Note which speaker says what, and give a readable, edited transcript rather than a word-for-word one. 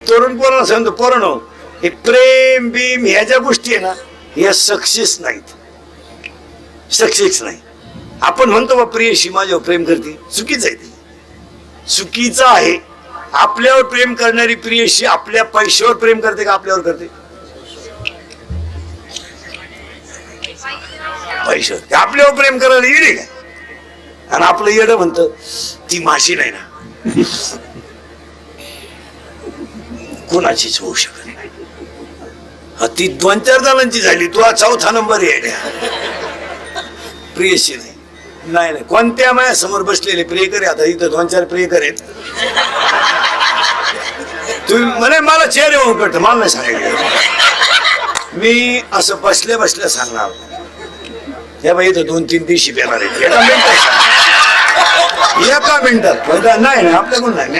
Speaker 1: तरुण पोरांना सांगतो, पोरांनो हे प्रेम बीम ह्या ज्या गोष्टी आहे ना, या सक्सेस नाहीत, सक्सेस नाही. आपण म्हणतो बा प्रियशी माझ्यावर प्रेम करते, चुकीचं आहे ते, चुकीचं आहे. आपल्यावर प्रेम करणारी प्रियशी आपल्या पैशावर प्रेम करते का आपल्यावर करते? पैशावर. आपल्यावर प्रेम करायला येईल काय? आणि आपलं येडं म्हणतं ती माझी नाही ना, कोणाचीच होऊ शकत नाही. ती 2-4 जणांची झाली, तू हा 4था नंबर आहे. प्रियशी नाही, नाही नाही. कोणत्या माझ्या समोर बसलेले प्रियकर आहे, आता इथं 2-4 प्रियकर आहेत. तुम्ही म्हणे मला चेहरे होऊन कळतं, मला नाही सांगायचं. मी असं बसल्या बसल्या सांगणार, हे बाई इथं 2-3 दिवशी येणार आहेत, एका मिनिटात नाही, आपल्याकडून नाही.